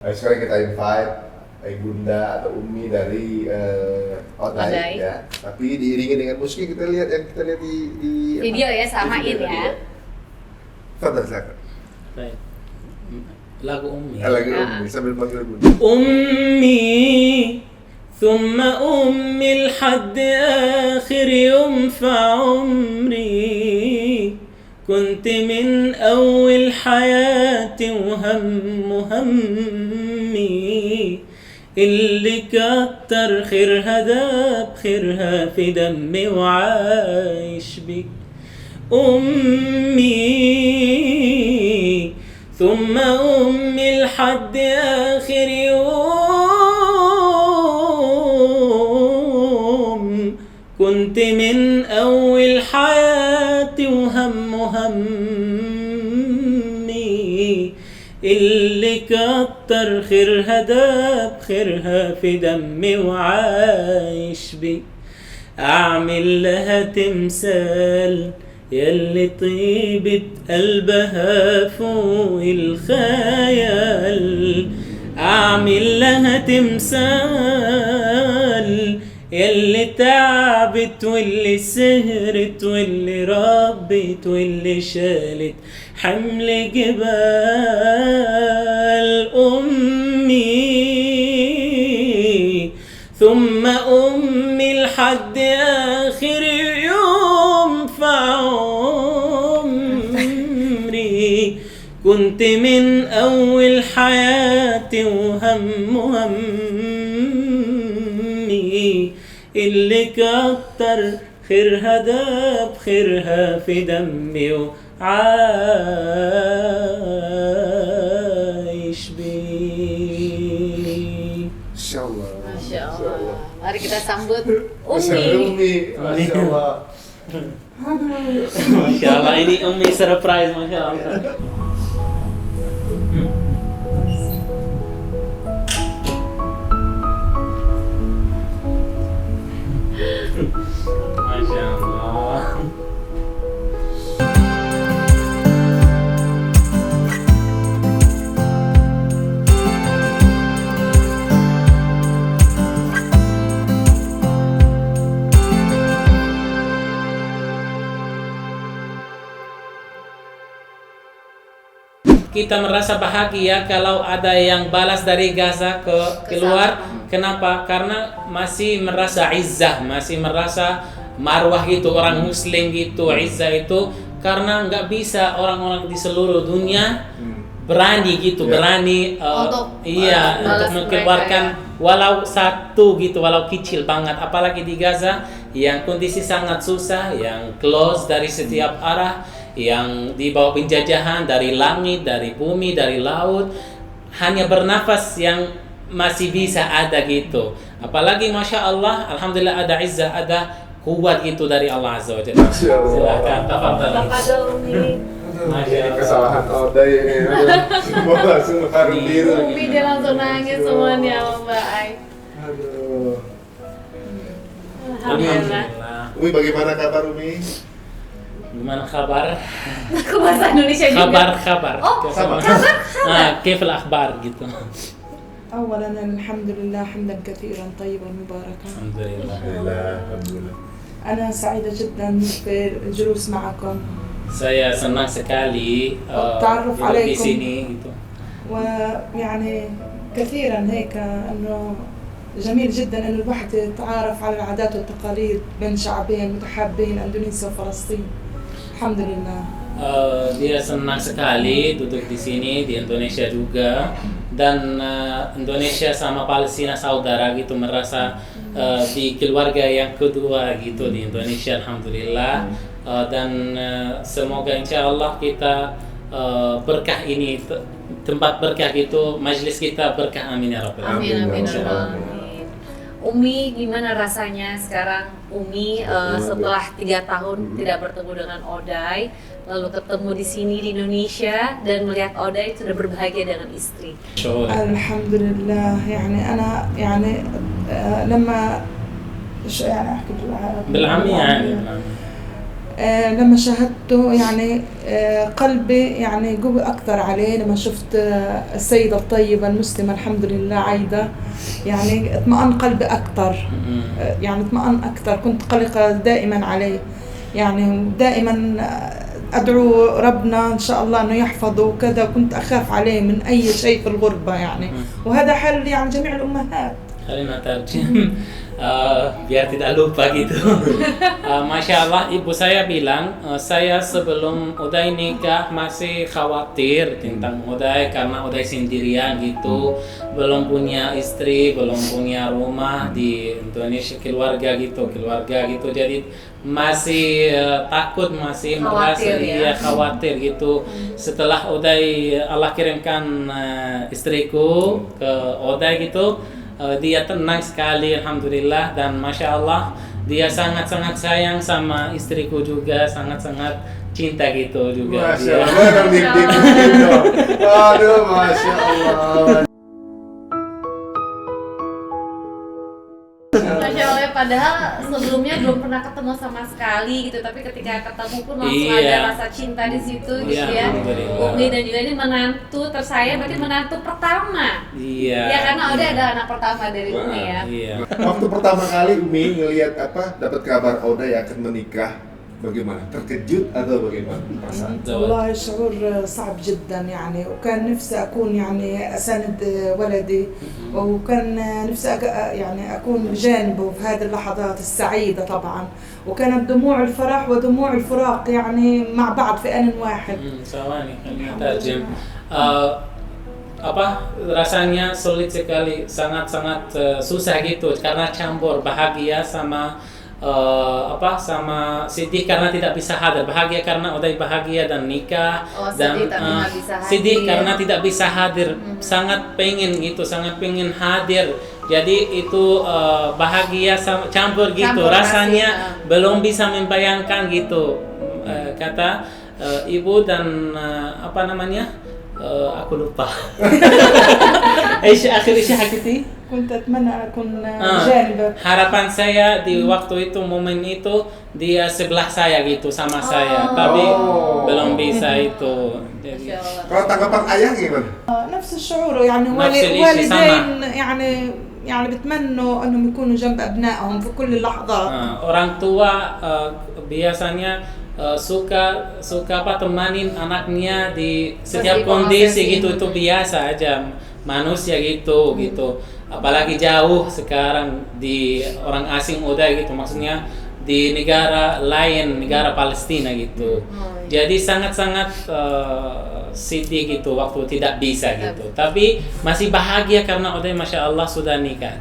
Sekarang kita invite Bunda atau Umi dari Odai ya. Tapi diiringi dengan musik kita lihat di video ya, samain ya. Fadhal silakan. Baik. Lagu Ummi. Lagu Ummi sambil panggil Bunda. أمي ثم أمي لحد آخر يوم في عمري كنت من أول حياتي وهم همي اللي كتر خيرها داب خيرها في دمي وعايش بك أمي ثم أمي لحد آخر يوم كنت من أول حياتي وهم همي اللي كتر خيرها داب خيرها في دمي وعايش بي أعمل لها تمثال يلي طيبة قلبها فوق الخيال أعمل لها تمثال يلي تعبت واللي سهرت واللي ربت واللي شالت حمل جبال أمي ثم أمي لحد آخر يوم في عمري كنت من أول حياتي وهم همي اللي كتر خيرها داب خيرها في دمي وعايش بي. Masya Allah. Masya Allah. Mari kita sambut Masya Ummi. Masya Allah. Masya Allah, ini Ummi surprise, Masya Allah. Masya Allah. Kita merasa bahagia kalau ada yang balas dari Gaza keluar. Kenapa? Karena masih merasa izzah, masih merasa marwah gitu, orang muslim gitu, izzah itu. Karena nggak bisa orang-orang di seluruh dunia berani gitu, berani untuk mengeluarkan walau satu gitu, walau kecil banget. Apalagi di Gaza yang kondisi sangat susah, yang close dari setiap arah, yang di bawah penjajahan dari langit, dari bumi, dari laut, hanya bernafas yang masih bisa ada gitu. Apalagi Masya Allah, Alhamdulillah ada izzah, ada kuat gitu dari Allah Azza wa Jalla. Silakan, tafadhal. Ini kesalahan Odai ini. Semua langsung harum biru. Ummi dia langsung nangis semuanya sama Mbak Ai. Aduh. Alhamdulillah. Umi bagaimana kabar Umi? Gimana kabar? Ke bahasa Indonesia juga. Kabar. Oh, kabar. كيف الأخبار gitu. أولاً الحمد لله حمداً كثيراً طيباً مباركاً. Alhamdulillah. Alhamdulillah. أنا سعيدة جداً في الجلوس معكم. Saya senang sekali تعرف duduk di عليكم. sini gitu. ويعني كثيراً هيك إنه جميل جداً إنه الواحد يتعارف على العادات والتقاليد بين شعبين متحابين إندونيسيا وفلسطين. الحمد لله. Dia senang sekali duduk di sini di Indonesia juga, dan Indonesia sama Palestina saudara gitu, merasa di keluarga yang kedua gitu di Indonesia, alhamdulillah. Dan semoga insya Allah kita berkah ini, tempat berkah gitu, majelis kita berkah, amin ya rabbal alamin. Amin. Ummi, gimana rasanya sekarang Ummi setelah 3 tahun tidak bertemu dengan Odai, lalu ketemu di sini di Indonesia dan melihat Odai sudah berbahagia dengan istri? الحمد لله. يعني أنا يعني لما يعني أحكي بالعامية يعني لما شاهدته يعني قلبي يعني قوي أكثر عليه لما شفت السيدة الطيبة المسلمة الحمد لله عايدة، يعني اطمأن قلبي أكثر، يعني اطمأن أكثر. كنت قلقة دائما عليه، يعني دائما أدعو ربنا إن شاء الله إنه يحفظه وكذا، كنت أخاف عليه من أي شيء في الغربة يعني، وهذا حل يعني جميع الأمهات. Kalimat terjem biar tidak lupa gitu. Masya Allah, ibu saya bilang saya sebelum Uday nikah masih khawatir tentang Uday karena Uday sendirian gitu, belum punya istri, belum punya rumah di Indonesia, keluarga gitu, jadi masih takut, masih merasa khawatir gitu. Setelah Uday Allah kirimkan istriku ke Uday gitu, dia tenang sekali alhamdulillah, dan masya Allah dia sangat-sangat sayang sama istriku juga, sangat-sangat cinta gitu juga. Masya Allah, aduh masya Allah. Masya Allah, padahal sebelumnya belum pernah ketemu sama sekali gitu, tapi ketika ketemu pun langsung ada rasa cinta di situ gitu ya. Umi dan juga ini menantu tersayang, berarti menantu pertama. Iya. Ya karena udah ada anak pertama dari Umi ya. Iya. Waktu pertama kali Umi ngelihat dapat kabar Oday akan menikah, bagaimana? Terkejut atau bagaimana perasaan? والله شعور صعب جدا يعني، وكان نفسي أكون يعني أساند ولدي، وكان نفسي يعني أكون بجانبه في هذه اللحظات السعيدة طبعا، وكانت دموع الفرح ودموع الفراق يعني مع بعض في آن واحد. Sawani, kalimat terjem. Rasanya sulit sekali, sangat-sangat susah gitu karena campur bahagia sama sama sedih karena tidak bisa hadir, bahagia karena udah bahagia dan nikah, dan sedih karena tidak bisa hadir. Sangat pengen gitu, sangat pengen hadir. Jadi itu bahagia sama campur gitu, rasanya belum bisa membayangkan gitu. Kata ibu dan aku lupa. Akhir hakiti. كنت أتمنى أكون جانبك. Harapan saya di waktu itu, momen itu dia sebelah saya gitu sama saya, tapi belum bisa itu. Jadi, kalau tanggapan ayah gimana? نفس الشعور يعني، والدين يعني بتمنوا انهم يكونوا جنب ابنائهم في كل اللحظات. Orang tua biasanya suka temanin anaknya di setiap kondisi gitu, itu biasa aja manusia gitu. Apalagi jauh sekarang di orang asing udah gitu, maksudnya di negara lain, negara Palestina gitu. Jadi sangat-sangat sedih gitu waktu tidak bisa gitu. Tapi masih bahagia karena udah masya Allah sudah nikah,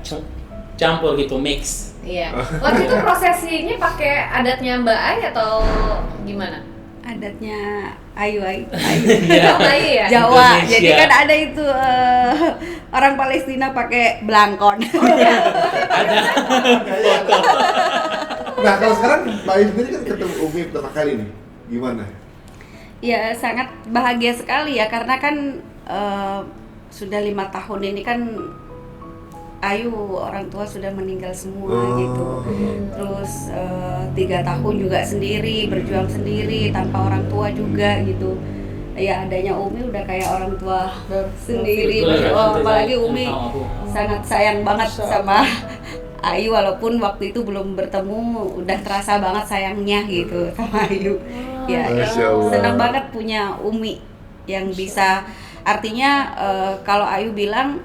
campur gitu, mix. Iya. Waktu itu prosesinya pakai adatnya Mbak Ai atau gimana? Adatnya Ayu Ya. Jawa. Jadi kan ada itu orang Palestina pakai belangkon. Ada. Nah kalau sekarang Mbak Ayu sendiri kan ketemu Umi pertama kali nih, gimana? Ya sangat bahagia sekali ya, karena kan sudah 5 tahun ini kan Ayu orang tua sudah meninggal semua gitu. Terus 3 tahun juga sendiri, berjuang sendiri tanpa orang tua juga gitu. Ya adanya Umi udah kayak orang tua sendiri. Apalagi Umi sangat sayang banget sama Ayu, walaupun waktu itu belum bertemu udah terasa banget sayangnya gitu sama Ayu. Ya senang banget punya Umi yang bisa, artinya kalau Ayu bilang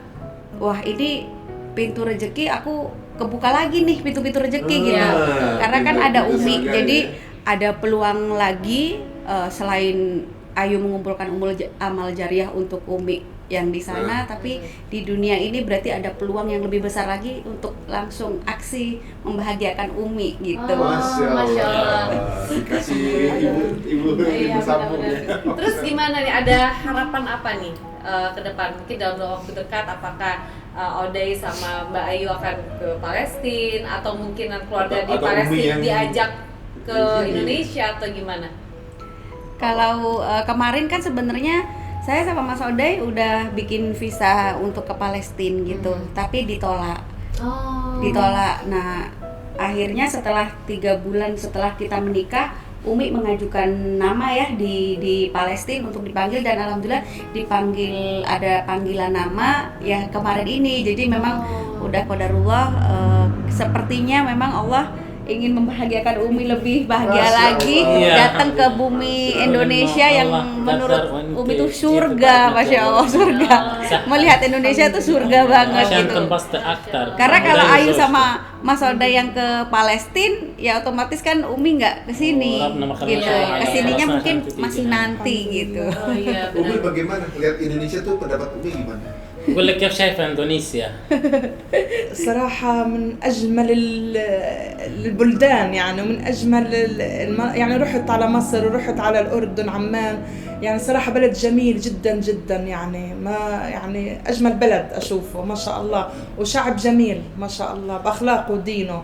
wah ini pintu rezeki aku kebuka lagi nih, pintu-pintu rezeki gitu. Karena kan ada Umi, jadi ada peluang lagi selain Ayu mengumpulkan amal jariah untuk Umi yang di sana, tapi di dunia ini berarti ada peluang yang lebih besar lagi untuk langsung aksi membahagiakan Umi gitu. Masya Allah. Dikasih ibu sambung ya. Terus gimana nih? Ada harapan apa nih ke depan? Mungkin dalam waktu dekat apakah Oday sama Mbak Ayu akan ke Palestina, atau mungkin keluarga di Palestina diajak ke Indonesia atau gimana? Kalau kemarin kan sebenarnya saya sama Mas Oday udah bikin visa untuk ke Palestina gitu, tapi ditolak. Ditolak. Nah, akhirnya setelah 3 bulan setelah kita menikah, Umi mengajukan nama ya di Palestina untuk dipanggil, dan alhamdulillah dipanggil, ada panggilan nama ya kemarin ini. Jadi memang udah qadarullah, sepertinya memang Allah ingin membahagiakan Umi lebih bahagia lagi, datang ke bumi Indonesia yang menurut Umi itu surga, Masya Allah, surga. Melihat Indonesia itu surga banget gitu. Karena kalau Ayu sama Mas Oda yang ke Palestina, ya otomatis kan Umi nggak kesini gitu. Kesininya mungkin masih nanti gitu. Oh iya, Umi benar. bagaimana lihat Indonesia tuh, pendapat Umi gimana? بقول لك كيف شايفة إندونيسيا؟ صراحة من أجمل البلدان، يعني ومن أجمل يعني رحت على مصر ورحت على الأردن عمان، يعني صراحة بلد جميل جدا جدا، يعني ما يعني أجمل بلد أشوفه ما شاء الله، وشعب جميل ما شاء الله بأخلاقه ودينه.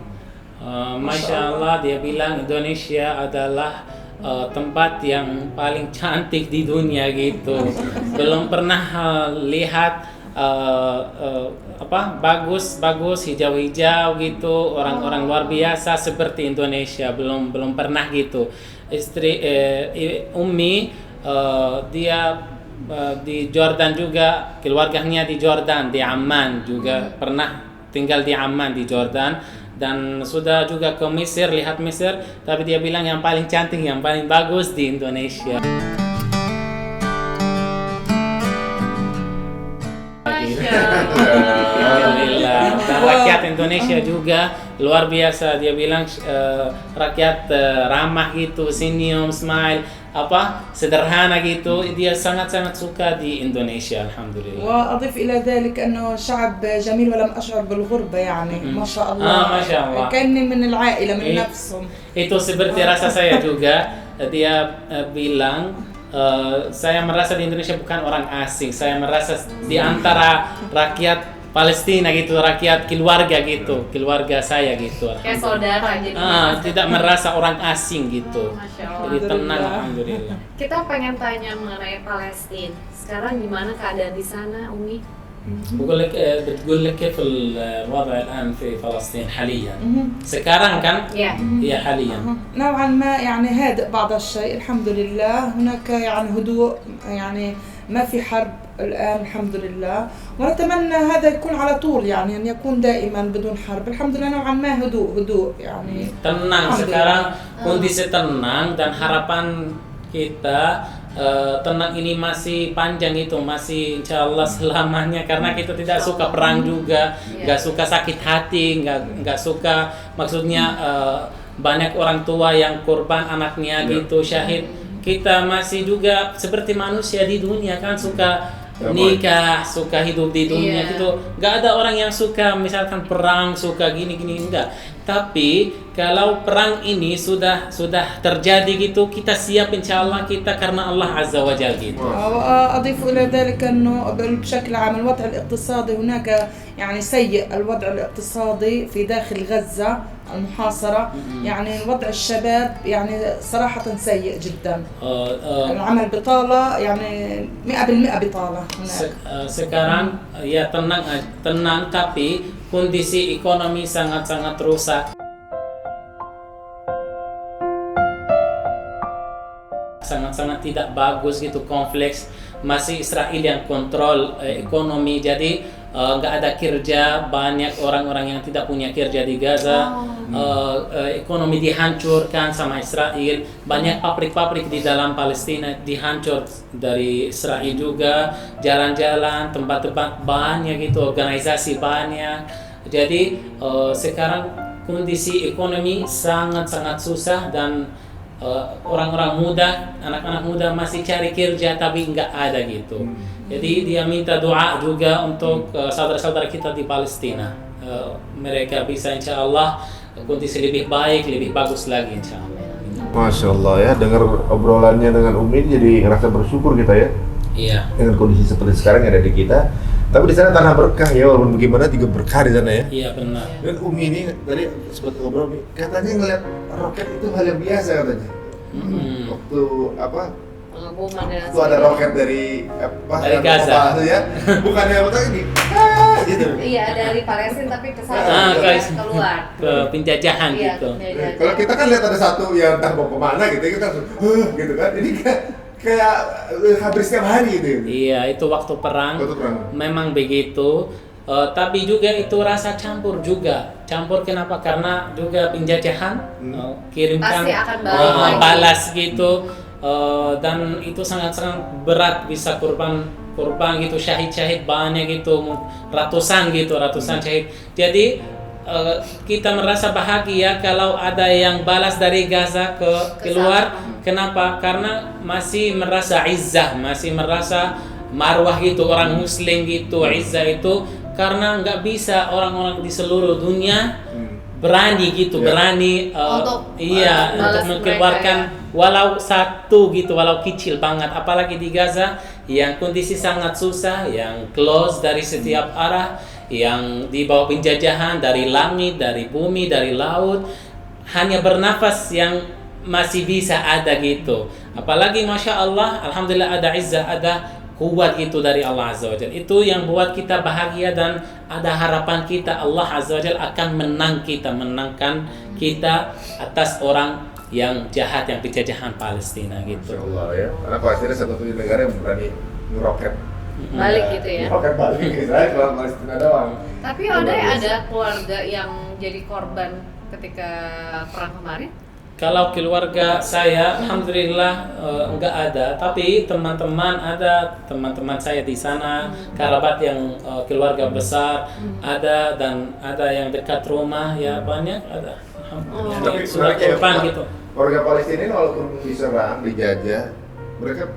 Masya Allah, dia bilang Indonesia adalah tempat yang paling cantik di dunia gitu. Belum pernah lihat bagus hijau-hijau gitu, orang-orang luar biasa seperti Indonesia, belum pernah gitu. Umi dia di Jordan juga, keluarganya di Jordan, di Amman juga, pernah tinggal di Amman di Jordan, dan sudah juga ke Mesir, lihat Mesir, tapi dia bilang yang paling cantik, yang paling bagus di Indonesia. Alhamdulillah. Dan rakyat Indonesia juga luar biasa. Dia bilang rakyat ramah gitu, senyum, smile, sederhana gitu. Dia sangat-sangat suka di Indonesia. Alhamdulillah. وأضيف إلى ذلك أنه شعب جميل ولم أشعر بالغربة، يعني ما شاء الله. ما شاء الله. كأني من العائلة من نفسهم. Itu seperti rasa saya juga. Dia bilang saya merasa di Indonesia bukan orang asing. Saya merasa di antara rakyat Palestina gitu, rakyat keluarga gitu, keluarga saya gitu. Kayak saudara jadi. Tidak merasa orang asing gitu. Masya Allah. Jadi tenang, alhamdulillah. Kita pengen tanya mengenai Palestina. Sekarang gimana keadaan di sana, Umi? بتقول لك كيف الوضع الآن في فلسطين حاليا. sekarang kan? Ya. هي حاليا. نوعا ما يعني هادئ بعض الشيء الحمد لله، هناك يعني هدوء، يعني ما في حرب الآن الحمد لله، ونتمنى هذا يكون على طول، يعني أن يكون دائما بدون حرب. الحمد لله نوعا ما هدوء يعني. Tenang sekarang, kondisi tenang, dan harapan kita tenang ini masih panjang itu, masih insyaallah selamanya, karena kita tidak suka perang juga, nggak suka sakit hati, nggak suka, maksudnya banyak orang tua yang korban anaknya gitu, syahid. Kita masih juga seperti manusia di dunia kan, suka nikah, suka hidup di dunia gitu. Nggak ada orang yang suka misalkan perang, suka gini enggak. Tapi kalau perang ini sudah terjadi gitu, kita siap insyaallah kita karena Allah Azza wa Jalla gitu. أضيف إلى ذلك أنه بشكل عام الوضع الاقتصادي هناك يعني سيء، الوضع الاقتصادي في داخل غزة المحاصرة، يعني وضع الشباب يعني صراحة سيء جدا. العمل بطالة، يعني 100% بطالة هناك. Sekarang ya tenang, tapi kondisi ekonomi sangat-sangat rusak. Sangat-sangat tidak bagus gitu, kompleks. Masih Israel yang kontrol ekonomi, jadi nggak ada kerja, banyak orang-orang yang tidak punya kerja di Gaza. Ekonomi dihancurkan sama Israel, banyak pabrik-pabrik di dalam Palestina dihancur dari Israel juga, jalan-jalan, tempat-tempat banyak gitu, organisasi banyak. Jadi sekarang kondisi ekonomi sangat-sangat susah, dan orang-orang muda, anak-anak muda masih cari kerja tapi nggak ada gitu. Jadi dia minta doa juga untuk saudara-saudara kita di Palestina. Mereka bisa insya Allah kondisi lebih baik, lebih bagus lagi insya Allah. Masya Allah ya, dengar obrolannya dengan Umi jadi ngerasa bersyukur kita ya. Iya. Dengan kondisi seperti sekarang yang ada di kita. Tapi di sana tanah berkah ya, walaupun bagaimana juga berkah di sana ya. Iya benar. Dan Umi ini tadi sempat ngobrol, katanya ngeliat roket itu hal yang biasa katanya. Waktu Pengeboman dan itu ada roket dari Dari Gaza. ya. Bukannya apa tadi? Itu gitu. Iya, dari Palestina tapi ke sana keluar. Ke penjajahan Iya, gitu. penjajahan. Kalau kita kan lihat ada satu yang entah mau kemana gitu, kita langsung gitu kan. Ini kayak hampir setiap hari gitu. Iya, itu waktu perang. Waktu perang. Memang begitu. Tapi juga itu rasa campur juga. Campur kenapa? Karena juga penjajahan kirimkan Pasti akan balik lagi. balas gitu. Dan itu sangat-sangat berat, bisa korban gitu, syahid banyak gitu, ratusan syahid. Jadi kita merasa bahagia kalau ada yang balas dari Gaza keluar. Kenapa? Karena masih merasa izzah, masih merasa marwah gitu, orang muslim gitu, izzah itu, karena nggak bisa orang-orang di seluruh dunia berani gitu, berani untuk mengeluarkan walau satu gitu, walau kecil banget, apalagi di Gaza yang kondisi sangat susah, yang close dari setiap arah, yang di bawah penjajahan dari langit, dari bumi, dari laut, hanya bernafas yang masih bisa ada gitu. Apalagi Masya Allah, Alhamdulillah ada izzah, ada kuat itu dari Allah Azza wa Jalla. Itu yang buat kita bahagia dan ada harapan kita Allah Azza wa Jalla akan menangkan kita atas orang yang jahat, yang penjajahan Palestina gitu. Masya Allah ya. Karena Palestina satu-satunya negara yang berani ngeroket Balik gitu ya. ngeroket balik ke Israel kalau Palestina doang. Tapi ada keluarga yang jadi korban ketika perang kemarin? Kalau keluarga saya, alhamdulillah enggak ada. Tapi teman-teman saya di sana, kerabat yang keluarga besar ada, dan ada yang dekat rumah ya banyak ada. Tapi Sudah mereka korban gitu. Warga Palestina ini walaupun diserang, dijajah, mereka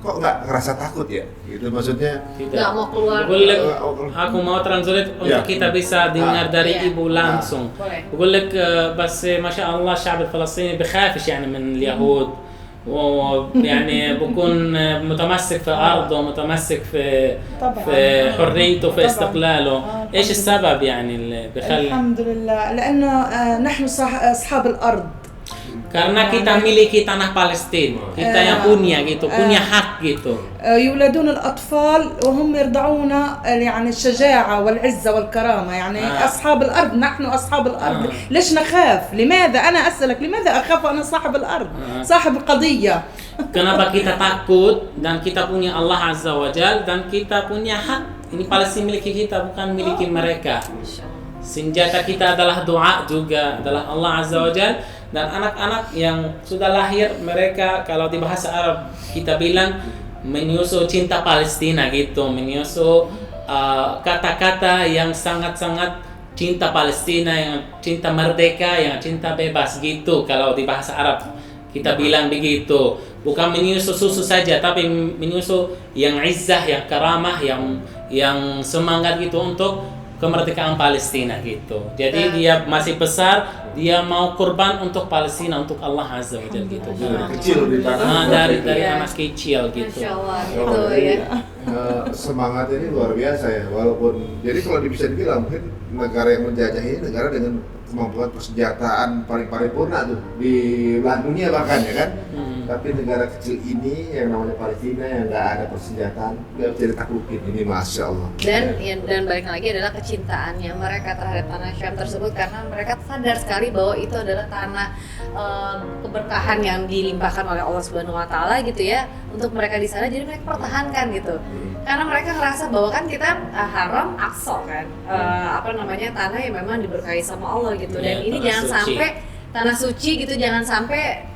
kok nggak ngerasa takut ya? Gitu maksudnya. Nggak mau keluar. Aku mau translate untuk kita bisa dengar dari ibu langsung. بقول لك بس ما شاء الله الشعب الفلسطيني بخافش يعني من اليهود ويعني بكون متمسك في أرضه ومتمسك في حريته في استقلاله. ايش السبب يعني اللي بخلي؟ الحمد لله لأنه نحن أصحاب الأرض. Karena kita miliki tanah Palestina, kita yang punya gitu, punya hak gitu. يولدون الأطفال وهم يرضعون يعني الشجاعة والعزة والكرامة يعني أصحاب الأرض. نحن أصحاب الأرض. ليش نخاف؟ لماذا أنا أسألك لماذا أخاف وأنا صاحب الأرض صاحب قضية. Kenapa kita takut? Dan kita punya Allah Azza wa Jalla dan kita punya hak. Ini Palestina miliki kita, bukan miliki mereka. Senjata kita adalah doa juga, adalah Allah Azza wa Jalla. Dan anak-anak yang sudah lahir, mereka kalau di bahasa Arab kita bilang menyusu cinta Palestina gitu, menyusu kata-kata yang sangat-sangat cinta Palestina, yang cinta merdeka, yang cinta bebas gitu. Kalau di bahasa Arab kita bilang begitu, bukan menyusu susu saja, tapi menyusu yang izzah, yang karamah, yang semangat gitu untuk kemerdekaan Palestina gitu. Jadi dia masih besar, dia mau korban untuk Palestina, untuk Allah Azza wa Jalla gitu. Kecil di tanah. Dari anak kecil gitu. Masya Allah, gitu ya. Semangatnya ini luar biasa ya. Walaupun jadi kalau bisa dibilang mungkin negara yang menjajah ini negara dengan kemampuan persenjataan paling paripurna tuh di belahan dunia bahkan ya kan. Tapi negara kecil ini yang namanya Palestina yang nggak ada persenjataan nggak bisa ditaklukin, ini Masya Allah. Dan balik lagi adalah kecintaannya mereka terhadap tanah Syam tersebut, karena mereka sadar sekali bahwa itu adalah tanah keberkahan yang dilimpahkan oleh Allah Subhanahu Wa Taala gitu ya untuk mereka di sana. Jadi mereka pertahankan gitu. Karena mereka ngerasa bahwa kan kita haram Aqsa kan, tanah yang memang diberkahi sama Allah gitu. Dan ini jangan sampai tanah suci gitu, jangan sampai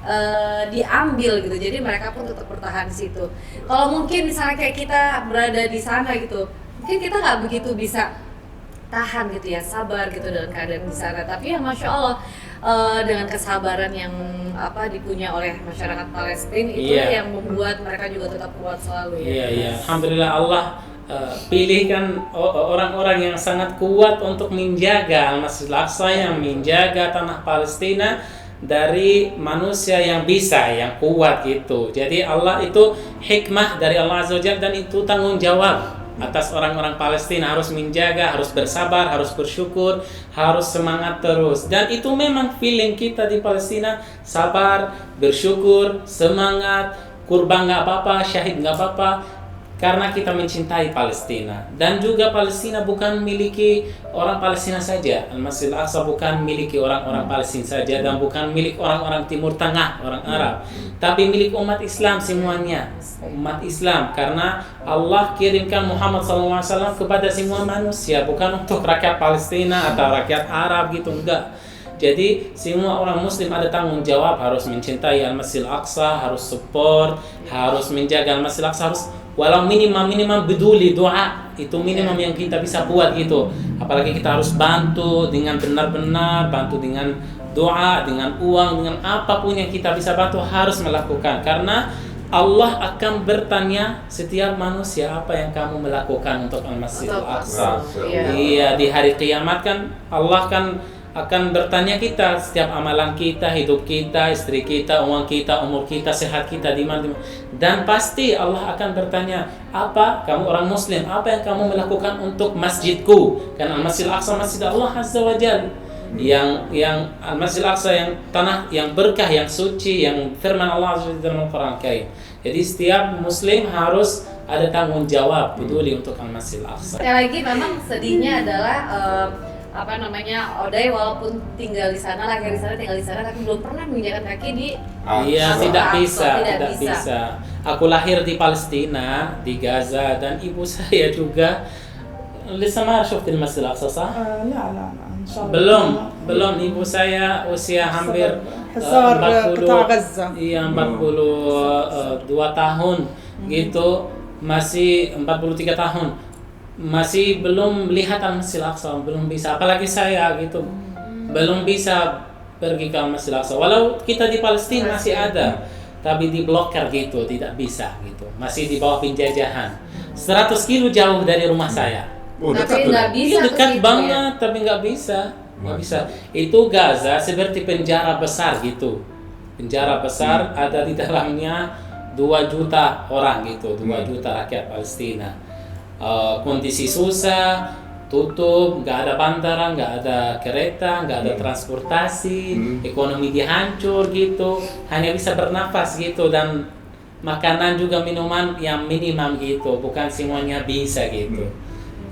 diambil gitu. Jadi mereka pun tetap bertahan di situ. Kalau mungkin misalnya kayak kita berada di sana gitu, mungkin kita nggak begitu bisa tahan gitu ya, sabar gitu dalam keadaan di sana. Tapi ya Masya Allah, dengan kesabaran yang dipunya oleh masyarakat Palestina itu yang membuat mereka juga tetap kuat selalu ya. Iya. Alhamdulillah Allah pilihkan orang-orang yang sangat kuat untuk menjaga Al-Masjidil Aqsa, yang menjaga tanah Palestina dari manusia yang bisa, yang kuat gitu. Jadi Allah itu hikmah dari Allah Azza wa Jalla, dan itu tanggung jawab atas orang-orang Palestina, harus menjaga, harus bersabar, harus bersyukur, harus semangat terus. Dan itu memang feeling kita di Palestina, sabar, bersyukur, semangat, kurban nggak apa-apa, syahid nggak apa-apa. karena kita mencintai Palestina, dan juga Palestina bukan miliki orang Palestina saja. Al-Masjid Al-Aqsa bukan miliki orang-orang Palestina saja dan bukan milik orang-orang Timur Tengah, orang Arab, tapi milik umat Islam semuanya, umat Islam, karena Allah kirimkan Muhammad SAW kepada semua manusia, bukan untuk rakyat Palestina atau rakyat Arab gitu, enggak. Jadi semua orang Muslim ada tanggung jawab, harus mencintai Al-Masjid Al-Aqsa, harus support, harus menjaga Al-Masjid Al-Aqsa, harus walau minimum peduli, doa itu minimum yang kita bisa buat gitu. Apalagi kita harus bantu dengan benar-benar, bantu dengan doa, dengan uang, dengan apapun yang kita bisa bantu harus melakukan, karena Allah akan bertanya setiap manusia apa yang kamu melakukan untuk Al-Masjid Al-Aqsa. Iya, di hari kiamat kan Allah akan bertanya kita setiap amalan kita, hidup kita, istri kita, uang kita, umur kita, sehat kita di mana. Dan pasti Allah akan bertanya, apa kamu orang Muslim, apa yang kamu melakukan untuk masjidku? Karena Al-Masjid Al-Aqsa masjid Allah Azza wa Jalla. Yang Al-Masjid Al-Aqsa yang tanah yang berkah, yang suci, yang firman Allah Azza wa Jalla dalam Al-Qur'an Karim. Jadi setiap Muslim harus ada tanggung jawab peduli untuk Al-Masjid Al-Aqsa. Sekali lagi memang sedihnya adalah Oday walaupun tinggal di sana, lahir di sana, tinggal di sana, tapi belum pernah menginjakkan kaki di Iya, tidak Al-Aqsa, bisa. Aku lahir di Palestina, di Gaza, dan ibu saya juga. لسه ما شفت المسجد الأقصى صح؟ لا إن شاء الله belum ibu saya usia hampir حصار قطاع غزة. Iya, 42 tahun gitu, masih 43 tahun. Masih belum melihat Al-Masjid Al-Aqsa, belum bisa, apalagi saya gitu, belum bisa pergi ke Al-Masjid Al-Aqsa. Walau kita di Palestina masih ada, tapi diblokir gitu, tidak bisa gitu, masih di bawah penjajahan. 100 kilo jauh dari rumah saya. Tapi nggak bisa. Iya, dekat ke situ, banget, tapi nggak bisa. Itu Gaza seperti penjara besar gitu, penjara besar, ada di dalamnya 2 juta orang gitu, 2 juta rakyat Palestina. Kondisi susah, tutup, nggak ada bandara, nggak ada kereta, nggak ada transportasi, ekonomi dihancur gitu, hanya bisa bernafas gitu, dan makanan juga minuman yang minimum gitu, bukan semuanya bisa gitu.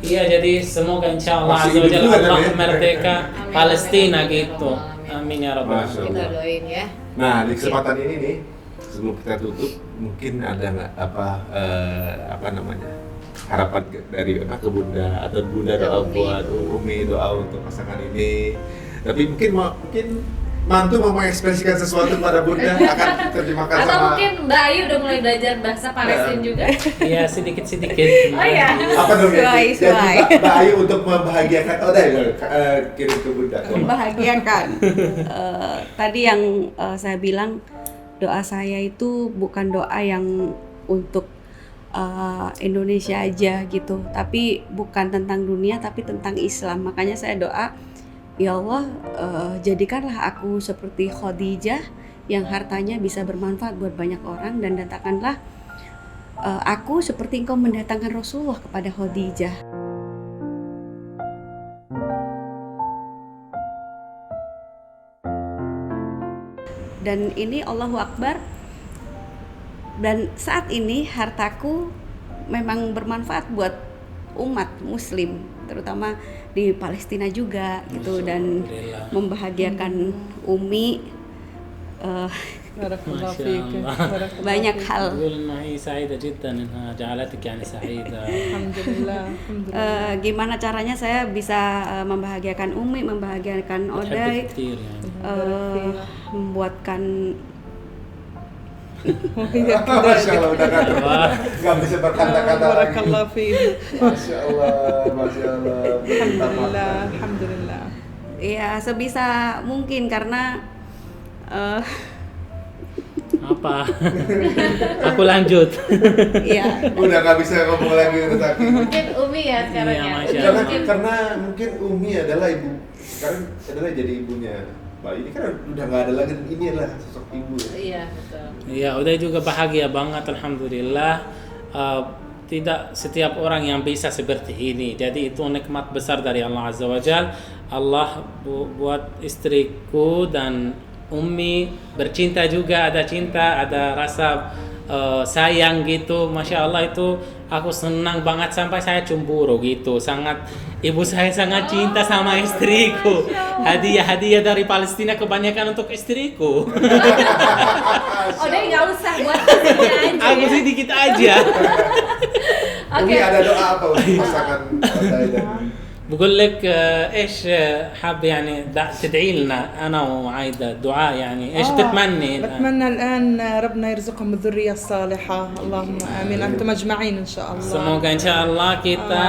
Iya, jadi semoga insya Allah Azza wa Jalla Allah merdeka Palestina gitu. Amin ya rabbal alamin. Kita doain ya. Nah, di kesempatan ini nih, sebelum kita tutup, mungkin ada nggak apa namanya, harapan dari ke Bunda atau Bunda doa buat Umi, doa untuk pasangan ini. Tapi mungkin mantu mau mengekspresikan sesuatu pada Bunda, akan terjemahkan atau sama. Mungkin Mbak Ayu udah mulai belajar bahasa Palestina juga. Iya, sedikit-sedikit. Oh ya. Apa dong ya? Suai. Jadi Mbak Ayu untuk membahagiakan kirim ke Bunda. Membahagiakan. Tadi yang saya bilang, doa saya itu bukan doa yang untuk Indonesia aja gitu, tapi bukan tentang dunia, tapi tentang Islam. Makanya saya doa, ya Allah, jadikanlah aku seperti Khadijah yang hartanya bisa bermanfaat buat banyak orang, dan datangkanlah aku seperti engkau mendatangkan Rasulullah kepada Khadijah. Dan ini Allahu Akbar, dan saat ini hartaku memang bermanfaat buat umat Muslim, terutama di Palestina juga gitu, dan membahagiakan Umi banyak hal. Gimana caranya saya bisa membahagiakan Umi, membahagiakan Oday, membuatkan Masya Allah, udah nggak bisa berkata-kata lagi. Barakallah fiik. Masya Allah. Alhamdulillah. Ya sebisa mungkin, karena apa? Aku lanjut. ya Udah nggak bisa ngomong lagi, udah sakit. Mungkin Umi ya sekarang Iya, ya. Masya Umi Allah. mungkin Karena mungkin Umi adalah ibu, sekarang adalah jadi ibunya Mbak. Ini kan udah nggak ada lagi, ini adalah sosok ibu ya. Iya, betul. Ya, udah juga bahagia banget, alhamdulillah. Tidak setiap orang yang bisa seperti ini. Jadi itu nikmat besar dari Allah Azza wa Jalla. Allah buat istriku dan Umi bercinta juga, ada cinta, ada rasa sayang gitu, masya Allah itu aku senang banget sampai saya cemburu gitu. Ibu saya sangat cinta sama istriku. Hadiah dari Palestina kebanyakan untuk istriku. Oh, deh nggak usah buat kesini aja. Aku sih dikit aja. Umi ada doa apa untuk pasangan Odai dan بقول لك ايش حابه يعني تدعي لنا انا وعايده دعاء يعني ايش تتمني الان؟ بتمنى الآن ربنا يرزقهم الذرية الصالحة اللهم آمين أنتم أجمعين إن شاء الله. Semoga insyaallah kita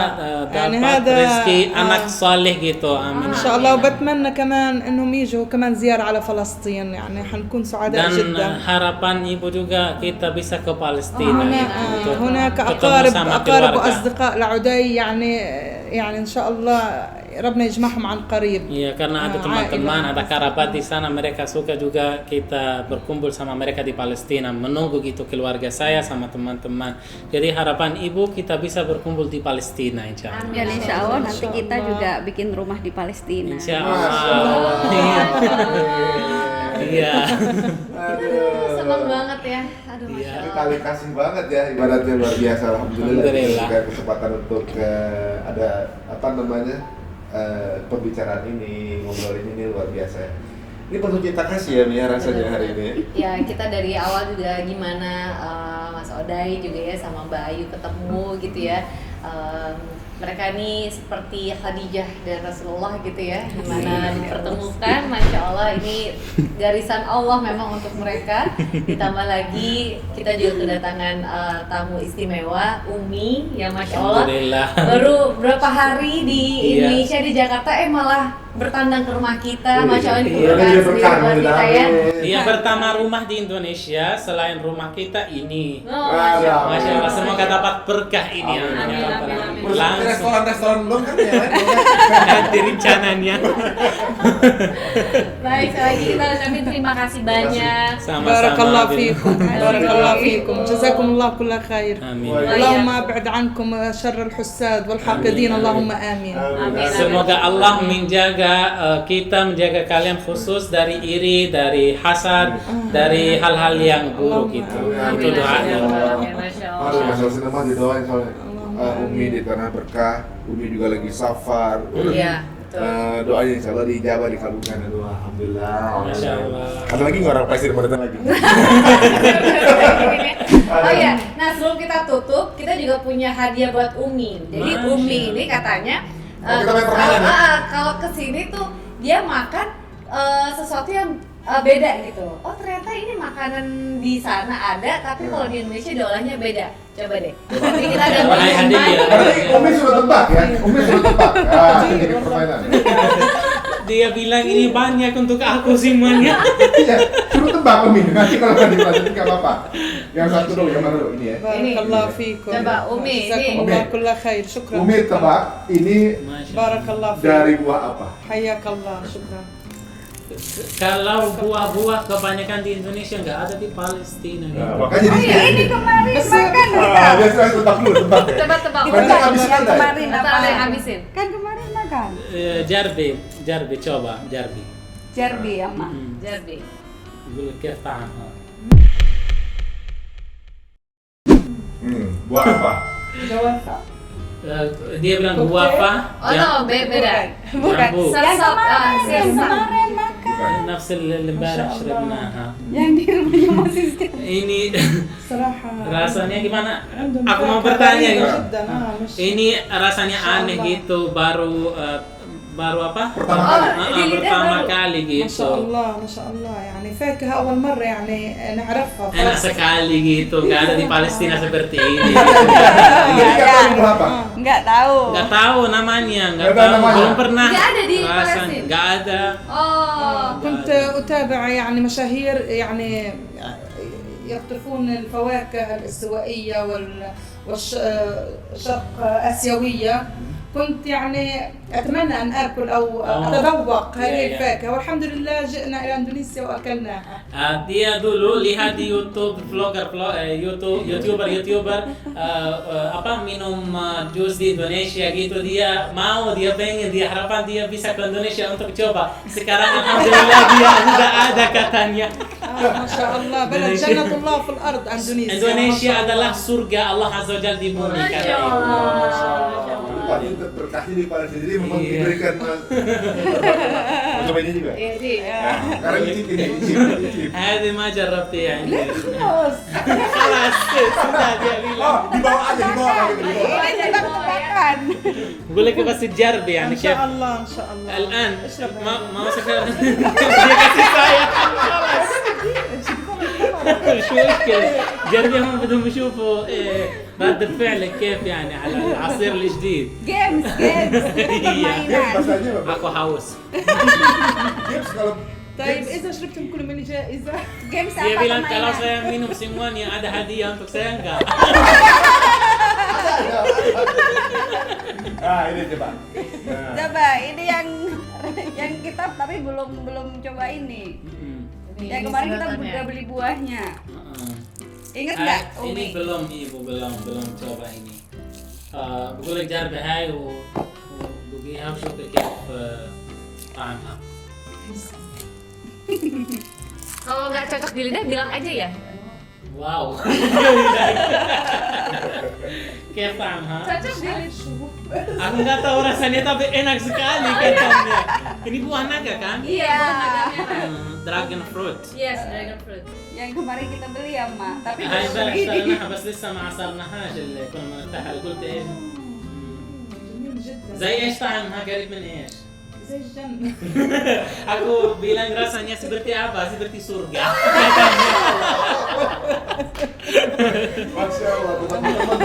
يعني dapat هذا rezeki anak saleh gitu, amin. إن شاء الله. وبتمنى كمان إنهم يجوا كمان زيارة على فلسطين يعني حنكون سعداء Dan جدا. harapan ibu juga kita bisa ke Palestina gitu. هناك Ketemu sama أقارب keluarga. وأصدقاء لعدي يعني إن شاء الله ربنا يجمعهم عن قريب. Iya, karena ada teman-teman, ada kerabat di sana, mereka suka juga kita berkumpul sama mereka di Palestina, menunggu gitu keluarga saya sama teman-teman. Jadi harapan ibu kita bisa berkumpul di Palestina insyaallah. Dan insya Allah nanti kita juga bikin rumah di Palestina. Insyaallah. Iya. aduh. Seneng banget ya. Aduh, Iya. masya Ini Allah. kali kasih banget ya, ibaratnya luar biasa. Alhamdulillah Alhamdulillah. diberikan kesempatan untuk ada apa namanya pembicaraan ini, ngobrolin ini luar biasa ya. Ini penuh cinta kasih ya Mia rasanya hari ini ya. Ya, kita dari awal juga gimana Mas Odai juga ya sama Mbak Ayu ketemu gitu ya. Mereka ini seperti Khadijah dan Rasulullah gitu ya, dimana dipertemukan. Masya Allah, ini garisan Allah memang untuk mereka. Ditambah lagi kita juga kedatangan tamu istimewa, Umi, yang Masya Allah Alhamdulillah. baru berapa hari di Iya. Indonesia di Jakarta malah bertandang ke rumah kita. Masya Allah, ini Iya, berkah dia sendiri berkah buat kita, kita ya. amin. Iya, pertama rumah di Indonesia selain rumah kita ini. Oh, Masya Allah. Masya Allah, semoga dapat berkah ini. Amin. Amin. Ya Rabbal Amin, Alamin. amin. Langsung Restoran belum kan ya? nanti rencananya. Baik, sekali lagi kita ucapin terima kasih banyak. Sama-sama. بارك الله Bin. فيكم بارك الله فيكم جزاكم الله كل خير. Amin. اللهم ابعد عنكم شر الحساد والحاقدين آمين. اللهم آمين. Amin. Semoga Allah menjaga kita, menjaga kalian khusus dari iri, dari hasad, dari hal-hal yang buruk itu. Itu doanya. Masya Aduh, Allah. Mas Alsin mah didoain soalnya. Umi di tanah berkah, Umi juga lagi safar. Iya, betul. Doanya insya Allah dijabah, dikabulkan. Aduh, alhamdulillah. Masya Allah. Ada lagi nggak orang Palestina mau datang lagi? Oh iya, nah sebelum kita tutup, kita juga punya hadiah buat Umi. Jadi Masya Umi Allah. ini katanya Kita main permainan ya? kalau kesini tuh dia makan sesuatu yang beda gitu. Oh ternyata ini makanan di sana ada, tapi kalau di Indonesia diolahnya beda. Coba deh. Nanti kita ada Wah, minuman. hadiah. Berarti Umi sudah tebak ya? Umi sudah tebak. Ah, ini jadi permainan. Dia bilang ini banyak untuk aku semuanya. Iya, suruh tebak Umi. Nanti kalau nggak dilanjutin nggak apa-apa. Yang satu dulu, yang mana dulu? Ini ya. بارك الله فيكم. Coba, Umi, جزاكم ini. الله كل خير. شكرا. Umi tebak, ini Masya Allah. بارك الله فيك. dari buah apa? حياك الله. شكرا. Kalau buah-buah kebanyakan di Indonesia nggak ada di Palestina. Nah, Gitu. makanya jadi Ini kemarin makan dia sudah tebak dulu, tebak ya. Tebak-tebak. Kita Tebak. habisin anda ya? kemarin Atau ada yang habisin? Kan kemarin makan. Jarbi coba Jarbi. Jarbi ya mak. Jadi. Dulu كيف طعمها. Buah apa? جوافة. Dia bilang buah apa? Oh no, beda. Bukan. Jambu. Yang Sesat, kemarin, yang sesat. kemarin makan. نفس اللي امبارح شربناها. Yang di rumahnya masih sedikit. Ini صراحة rasanya gimana? عندهم Aku mau فاكهة bertanya غريبة gitu. جدا. مش Ini rasanya Masya aneh Allah. gitu, baru apa? Pertama Oh, kali. di lidah Pertama baru. kali ما شاء gitu. الله ما شاء الله يعني فاكهة أول مرة يعني نعرفها. Enak sekali gitu, nggak ada di Palestina seperti ini. Jadi nggak tahu buah apa? Nggak tahu. Nggak tahu namanya, nggak Nggak tahu tahu, namanya. belum pernah. Nggak ada di rasanya. Palestina? Nggak ada. Oh. كنت أتابع يعني مشاهير يعني يقطفون الفواكه الاستوائية والشرق آسيوية كنت يعني اتمنى ان اكل او اتذوق هذه يا. الفاكهه، والحمد لله جئنا الى اندونيسيا واكلناها. Dia dulu lihat di YouTube YouTuber apa minum jus di Indonesia gitu, dia pengen, dia harapan dia bisa ke Indonesia untuk coba. Sekarang alhamdulillah dia sudah ada katanya. ما شاء الله بلد جنة الله في الارض اندونيسيا. Indonesia adalah surga Allah Azza wa Jalla di bumi kata ibu. Tadi berkasih di Palestina jadi memang diberikan mau coba ini juga. Iya, Di. Sekarang ini. Hadi ma jarabti ya. خلاص Khalas, sudah dia bilang. Dibawa aja, dibawa aja, dibawa. Ini jadi Tebakan. بقول لك بس تجربي يعني ان كيف شاء الله ان شاء الله. الان ما سكر dia kasih saya خلاص شو مشكلة جربي هم بدهم يشوفوا ردة فعلك كيف يعني على العصير الجديد Games. Permainan. Masanya apa? aku haus Games kalau طيب اذا شربتم كل من جائزه. Games dia apa bilang kalau permainan? saya minum semuanya ada hadiah untuk saya enggak. ini coba. Nah. Coba ini yang kita tapi belum coba ini. Yang kemarin kita udah beli buahnya. Ingat nggak? ini Umi? belum ibu belum coba ini. بقول لك جربي هاي وبقيها وشوفي كيف طعمها. Kalau nggak cocok di lidah bilang aja ya. واو كيف طعمها؟ Cocok di lidah. Aku nggak tahu rasanya tapi enak sekali katanya. Ini buah naga kan? Iya, buah naga merah. Dragon fruit. Yes, dragon fruit. Yang kemarin kita beli ya, Mak. Tapi هاي belum امبارح ini. اشتريناها بس لسه ما عصرناهاش اللي كنا بنفتحها قلت ايه جميل جدا. زي ايش طعمها قريب من ايش؟ زي الجنة. Aku bilang rasanya seperti apa? Seperti surga. Masya Allah, teman-teman.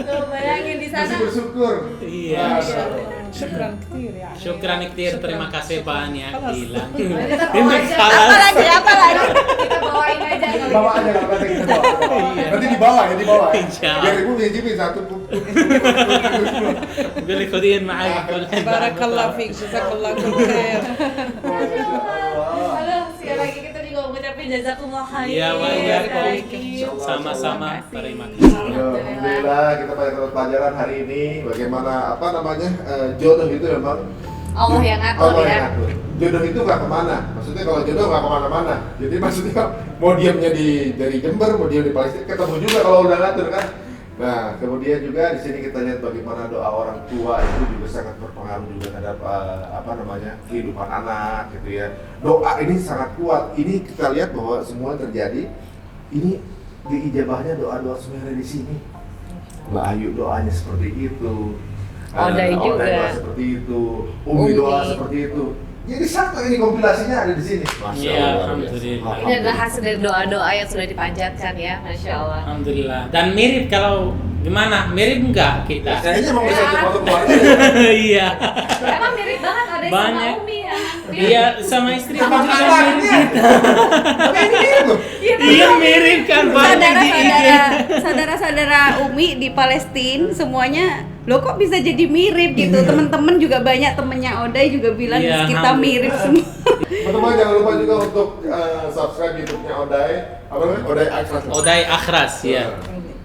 Tuh, bayangin di sana. Masih bersyukur. Iya. Masya Allah. شكرا كثير يعني. Syukran iktir, terima kasih banyak. خلاص. Bilang. Kita bawa aja. Apa lagi? Kita bawain aja. Bawa aja nggak apa-apa kita bawa. Nanti dibawa ya, dibawa. Insya Allah. Biar ibu nyicipin satu. بقول لك خذين معي كل بارك الله فيك جزاك الله كل خير. Masya Allah. Halo, sekali lagi kita juga mengucapkan jazakumullah khair. Iya, Waalaikumsalam. sama-sama. Terima kasih. Alhamdulillah kita pada dapat pelajaran hari ini bagaimana jodoh itu memang Allah yang ngatur Allah ya. yang ngatur. Jodoh itu nggak kemana. Maksudnya kalau jodoh nggak kemana-mana. Jadi maksudnya mau diamnya dari Jember, mau diam di Palestina, ketemu juga kalau udah ngatur kan. Nah, kemudian juga di sini kita lihat bagaimana doa orang tua itu juga sangat berpengaruh juga terhadap kehidupan anak gitu ya. Doa ini sangat kuat. Ini kita lihat bahwa semua terjadi. Ini diijabahnya doa-doa semuanya di sini. Mbak Ayu doanya seperti itu. Odai juga. Doa seperti itu. Umi doa seperti itu. Jadi satu ini kompilasinya ada di sini. Masya Iya, Allah. alhamdulillah. Ini adalah hasil dari doa-doa yang sudah dipanjatkan ya, Masya Allah. Alhamdulillah. Dan mirip kalau gimana? Mirip enggak kita? Kayaknya mau bisa foto keluarga. Iya. Emang mirip banget ada Banyak. sama Umi ya. Iya, sama istri Sama aku juga kakaknya. mirip. Tapi ini mirip loh. Iya mirip kan banyak di IG. Saudara-saudara Umi di Palestina semuanya lo kok bisa jadi mirip gitu. Temen-temen juga banyak temennya Odai juga bilang Iya, kita mirip semua. Teman-teman jangan lupa juga untuk subscribe YouTube-nya Odai. Apa namanya? Odai Akhras. Odai Akhras ya.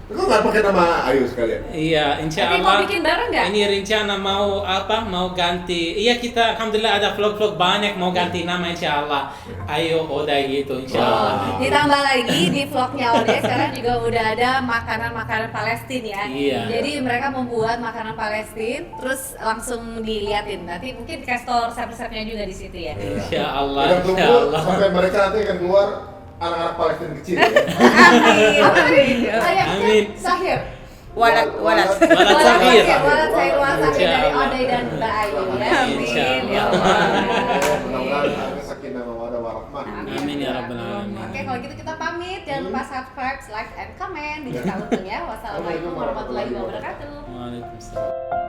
Kok nggak pakai nama Ayu sekalian? Iya, insya Tapi Allah. mau bikin bareng nggak? Ini rencana mau apa? Mau ganti. Iya kita, alhamdulillah ada vlog-vlog banyak mau ganti nama insya Allah. Ayo Odai gitu insya Allah. Ditambah lagi di vlognya Odai sekarang juga udah ada makanan-makanan Palestina ya. Iya. Jadi mereka membuat makanan Palestina, terus langsung diliatin. Nanti mungkin dikasih tau resep-resepnya juga di situ ya. Insya Allah. Kita Insya tunggu Allah. sampai mereka nanti akan keluar anak-anak Palestina kecil. Ya. Amin. Amin. Sahir. Walat. Walat Sahir. Walat Sahir, Walat Sahir Insya dari Allah. Odai dan Mbak Ayu ya. Insya Ya Allah. Allah. Mudah-mudahan ada sakinah mawaddah warahmah. Amin ya rabbal alamin. Oke, kalau gitu kita pamit. Jangan lupa subscribe, like, and comment. Digital ya. Wassalamualaikum warahmatullahi wabarakatuh. Waalaikumsalam.